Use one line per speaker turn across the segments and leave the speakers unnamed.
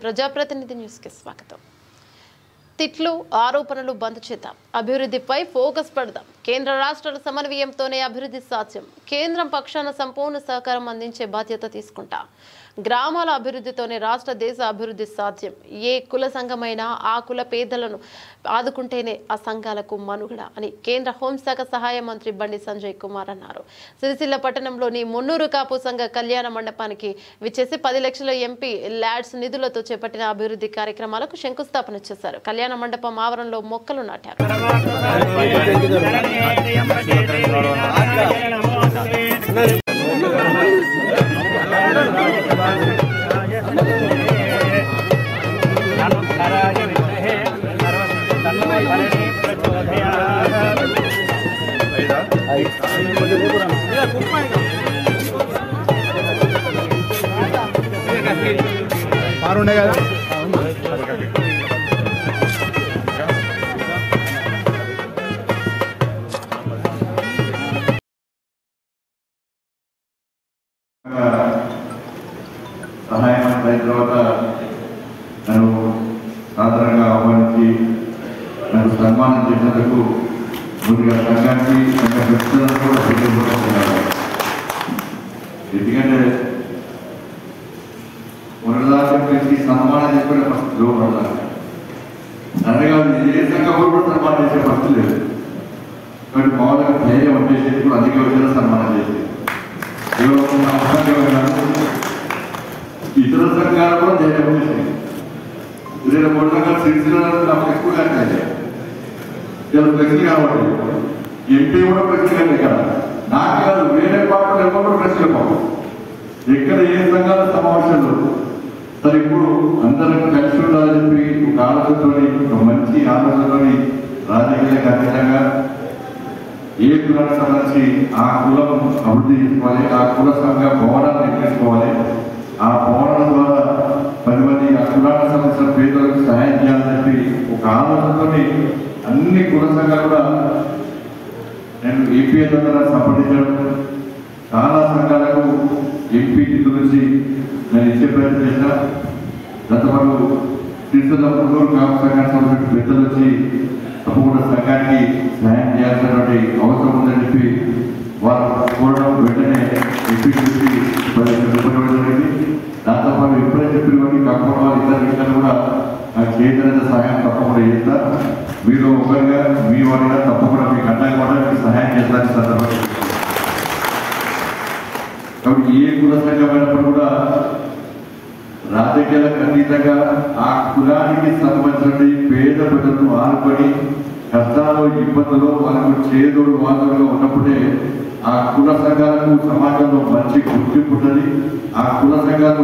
ప్రజాప్రతినిధి న్యూస్కి స్వాగతం. తిట్లు ఆరోపణలు బంద్ చేద్దాం, అభివృద్ధిపై ఫోకస్ పెడదాం. కేంద్ర రాష్ట్రాల సమన్వయంతోనే అభివృద్ధి సాధ్యం. కేంద్రం పక్షాన సంపూర్ణ సహకారం అందించే బాధ్యత తీసుకుంటా. గ్రామాల అభివృద్ధితోనే రాష్ట్ర దేశ అభివృద్ధి సాధ్యం. ఏ కుల సంఘమైనా ఆ కుల పేదలను ఆదుకుంటేనే ఆ సంఘాలకు మనుగడ అని కేంద్ర హోంశాఖ సహాయ మంత్రి బండి సంజయ్ కుమార్ అన్నారు. సిరిసిల్ల పట్టణంలోని మున్నూరు కాపు సంఘ కళ్యాణ మండపానికి విచ్చేసి 10 లక్షల ఎంపీ ల్యాడ్స్ నిధులతో చేపట్టిన అభివృద్ధి కార్యక్రమాలకు శంకుస్థాపన చేశారు. కళ్యాణ మండపం ఆవరణలో మొక్కలు నాటారు.
సహాయం అయిన తర్వాత నన్ను సాధారణంగా ఆహ్వానించి నన్ను సన్మానం చేసినందుకు ముందుగా సంఘానికి సంఘ ప్రతినిధులను కూడా తెలియజేస్తున్నాను. ఎందుకంటే ఉన్నదాన్ని పిలిచి సన్మానం చేసుకునే పరిస్థితి లోపడతాను. అనగా ఏ సంఘం కూడా సన్మానం చేసే పరిస్థితి లేదు. కాబట్టి మామూలుగా ధైర్యం వచ్చేసి కూడా అధిక వచ్చిన సన్మానం చేసేది. ఇతర సంఘాలు కూడా ధైర్యం వచ్చేసింది. 23 సంఘాలు సిరిసిల్ల నాకు ఎక్కువగా ప్రశ్న కాబట్టి ఎంపీ కూడా ప్రశ్నలే కదా. నాకు కాదు, వేరే పార్టీలు ఎవరు ప్రశ్నలు పాపం. ఎక్కడ ఏ సంఘాల సమావేశాలు సరే ఇప్పుడు అందరం కలిసి ఉండాలని చెప్పి ఒక ఆలోచనతోని, ఒక మంచి ఆలోచనతోని రాజకీయంగా ఖచ్చితంగా ఏ కులానికి సంబంధించి ఆ కులం అభివృద్ధి చేసుకోవాలి, ఆ కుల సంఘ భవనాన్ని నిర్మించుకోవాలి. ఆ భవనాల ద్వారా 10 మంది ఆ కులానికి సంబంధించిన పేదలకు సహాయం చేయాలని చెప్పి ఒక ఆలోచనతో అన్ని కుల సంఘాలు కూడా నేను ఏపీ ద్వారా సంప్రదించడం, చాలా సంఘాలకు ఎంపీ నిధుల నుంచి నేను ఇచ్చే ప్రయత్నం చేసిన. గత వరకు సిరిసిల్ల మున్నూరు కాపు సంఘానికి సంబంధించిన పెద్దలు వచ్చి తప్పకుండా సంఘానికి సహాయం చేయాల్సినటువంటి అవసరం ఉందని చెప్పి వారు కోరడం వెంటనే ఎంపీ నుంచి జరిగింది. దాంతోపాటు ఎప్పుడైతే చెప్పిన వారికి కాకుండా వారు ఇతర విషయాలు కూడా నాకు చేయడానికి సహాయం తప్పకుండా చేస్తారు. మీరు ఒకరిగా మీ వారిగా తప్పకుండా మీకు అండగా కూడా మీకు సహాయం చేస్తారని సందర్భంగా. కాబట్టి ఏ కుల సంఘమైనప్పుడు కూడా రాజకీయాలకు అతీతంగా ఆ కులానికి సంబంధించిన పేద ప్రజలను ఆనుకొని కష్టాలు ఇబ్బందులు వాళ్ళకు చేదోడు వాదోడుగా ఉన్నప్పుడే ఆ కుల సంఘాలకు సమాజంలో మంచి గుర్తింపు ఉంటుంది. ఆ కుల సంఘాలు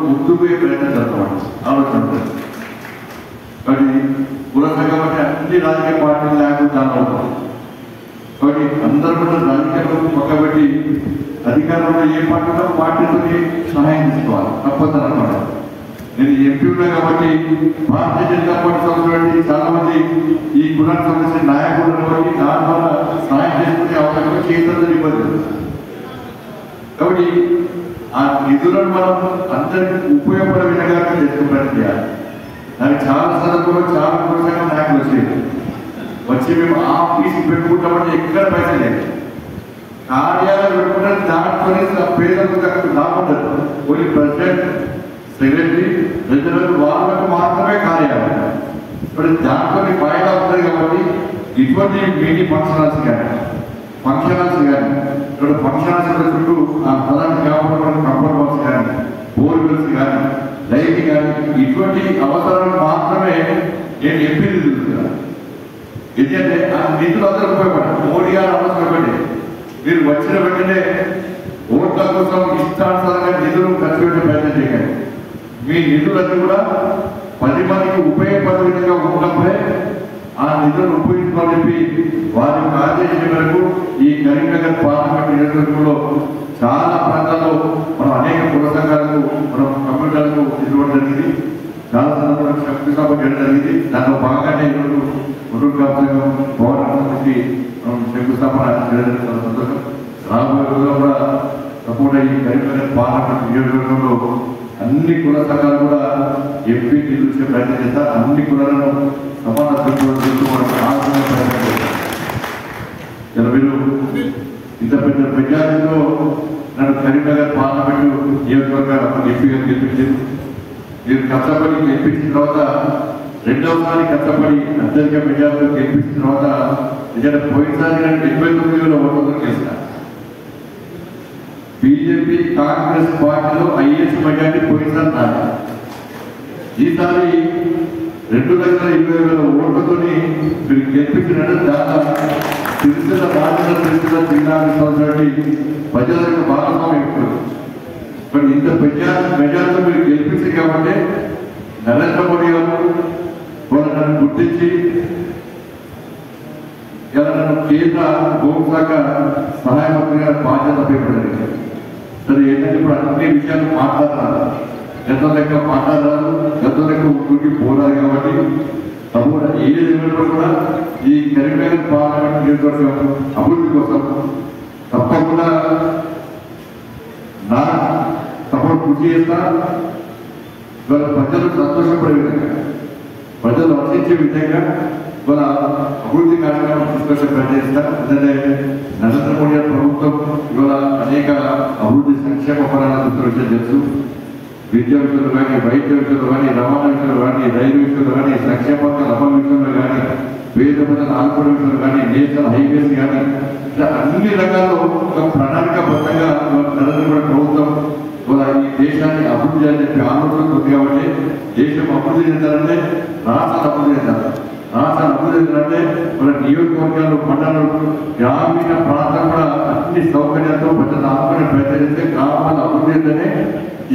ముందుపోయే ప్రయత్నం జరగవాలి ఆలోచన ఉంటుంది. కాబట్టి కుల సంఘం అంటే అన్ని రాజకీయ పార్టీలు లేకుండా చాలా అవుతుంది. కాబట్టి అందరూ కూడా రాజకీయాలను పక్కబెట్టి అధికారంలో ఏ పార్టీలో పార్టీతో సహాయం తీసుకోవాలి తప్పదని అనమాట. నేను ఎంపీ ఉన్నా కాబట్టి భారతీయ జనతా పార్టీ సంబంధించి చాలా మంది ఈ కులానికి సంబంధించిన నాయకులు కాబట్టి దాని ద్వారా సహాయం చేసుకునే అవకాశం చేస్తుందని ఇబ్బంది. కాబట్టి ఆ నిధులను మనం అందరికీ ఉపయోగపడే విధంగా చేసుకున్నట్టు చేయాలి. దానికి చాలా సందర్భంలో చాలా కులసంగా నాయకులు వచ్చి మేము ఆ ఫీజు పెట్టుకుంటామంటే ఎక్కడ పైసలు లేదు. కార్యాలయం పెట్టుకుంటే దాంట్లో పేదలకు లాభం ఓన్లీ ప్రెసిడెంట్, సెక్రటరీ, ట్రెజరర్ వాళ్ళకు మాత్రమే కార్యాలయం. ఇప్పుడు దాంట్లో ఫాయిదా ఉంటుంది కాబట్టి ఇటువంటి మీటింగ్ ఫంక్షన్ హాల్స్ కానీ ఇక్కడ ఫంక్షన్ హాల్స్ చుట్టూ ఆ స్థలాన్ని కాపాడుకోవడానికి కంపౌండ్ బాక్స్ కానీ, బోర్వెల్స్ కానీ, లైట్ కానీ ఇటువంటి అవసరాలు మాత్రమే నేను ఎంపీ నిధులుతున్నాను. ఎందుకంటే ఆ నిధులు అందరూ ఉపయోగపడ్డారు. మోడీ గారు అవసరపడి మీరు వచ్చిన వెంటనే ఓట్ల కోసం ఇష్టానుసారంగా నిధులు ఖర్చు పెట్టే ప్రయత్నం చేయండి. మీ నిధులన్నీ కూడా 10 మందికి ఉపయోగపడే విధంగా ఉన్నప్పుడే ఆ నిధులను ఉపయోగించుకోవాలని చెప్పి వారి ఆదేశం మేరకు ఈ కరీంనగర్ పార్లమెంట్ నియోజకవర్గంలో చాలా ప్రాంతాల్లో మనం అనేక కుల సంఘాలకు మనం కంప్యూటర్లకు ఇవ్వడం జరిగింది. చాలా సందర్భాలకు శంకుస్థాపన చేయడం జరిగింది. దాంట్లో భాగంగానే ఈరోజు మున్నూరు కాపు సంఘం భవనానికి శంకుస్థాపన చేయడం సంతోషం. రాబోయే రోజుల్లో కూడా తప్పకుండా ఈ కరీంనగర్ పార్లమెంట్ నియోజకవర్గంలో అన్ని కుల సంఘాలు కూడా ఎంపీ నిలిచే ప్రయత్నం చేస్తా, అన్ని కులాలను సమాన దృష్టిలో మనకు ఆలోచన ప్రయత్నం చేస్తాం. మీరు ఇంత పెద్ద మెజారిటీలో నన్ను కరీంనగర్ పార్లమెంటు నియోజకవర్గ ఎంపీగా గెలిపించారు. మీరు కష్టపడి గెలిపించిన తర్వాత రెండవసారి కష్టపడి అత్యధిక మెజారిటీలో గెలిపించిన తర్వాత నిజంగా పోయినసారి నేను 79,000 ఓట్లతో గెలిచిన. బీజేపీ కాంగ్రెస్ పార్టీలో హైయెస్ట్ మెజారిటీ పోయినసారి నాది. ఈసారి 2,20,000 ఓట్లతో మీరు గెలిపించినట్టు దాదాపు సిరిసిల్ల రాజన్న సిరిసిల్ల జిల్లా ప్రజలకు భాగస్వామ్యం ఎక్కువ. మరి ఇంత మెజారిటీ మీరు గెలిపించింది కాబట్టి నరేంద్ర మోడీ గారు వాళ్ళు నన్ను గుర్తించి ఇలా నన్ను కేంద్ర హోంశాఖ సహాయ మంత్రిగా బాధ్యత పేపడింది. సరే ఏంటంటే ఇప్పుడు అన్ని విషయాలు మాట్లాడాలి, గతం లెక్క మాట్లాడాలి, గతం లెక్క ఊరికి పోరాలి. కాబట్టి తప్పకుండా ఏ లెవెల్లో కూడా ఈ కరీంనగర్ పార్లమెంట్ నియోజకవర్గం అభివృద్ధి కోసం తప్పకుండా నా తప్పకుండా కృషి చేస్తా. ఇవాళ ప్రజలు సంతోషపడే విధంగా, ప్రజలు వర్తించే విధంగా ఇవాళ అభివృద్ధి కార్యక్రమం తీసుకొచ్చే ప్రయత్నం చేస్తా. ఎందుకంటే నరేంద్ర మోడీ ప్రభుత్వం ఇవాళ అనేక అభివృద్ధి సంక్షేమ పరాలను తీసుకొచ్చే తెలుసు. విద్యా విషయంలో కానీ, వైద్య విషయంలో కానీ, రవాణా విషయంలో కానీ, రైలు విషయంలో కానీ, సంక్షేమ అమలు విషయంలో కానీ, పేద ప్రజల ఆదుకోవడం విషయంలో కానీ, నేషనల్ హైవేస్ కానీ, ఇట్లా అన్ని రకాల్లో ఒక ప్రణాళికాబద్ధంగా నరేంద్ర మోడీ ప్రభుత్వం ఈ దేశాన్ని అభివృద్ధి అని చెప్పి ఆలోచన ఉంది. కాబట్టి దేశం అభివృద్ధి చెందాలంటే రాష్ట్రాలు అభివృద్ధి చెందాలి. రాష్ట్రాలు అభివృద్ధి చెందాలంటే మన నియోజకవర్గాలు, మండలాలు, గ్రామీణ ప్రాంతం కూడా అన్ని సౌకర్యాలతో ప్రజలు ఆదుకునే ప్రయత్నం చేస్తే గ్రామాల అభివృద్ధి చెందనే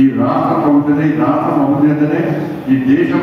ఈ రాష్ట్రం అభివృద్ధి, ఈ రాష్ట్రం అభివృద్ధి చెందనే ఈ దేశం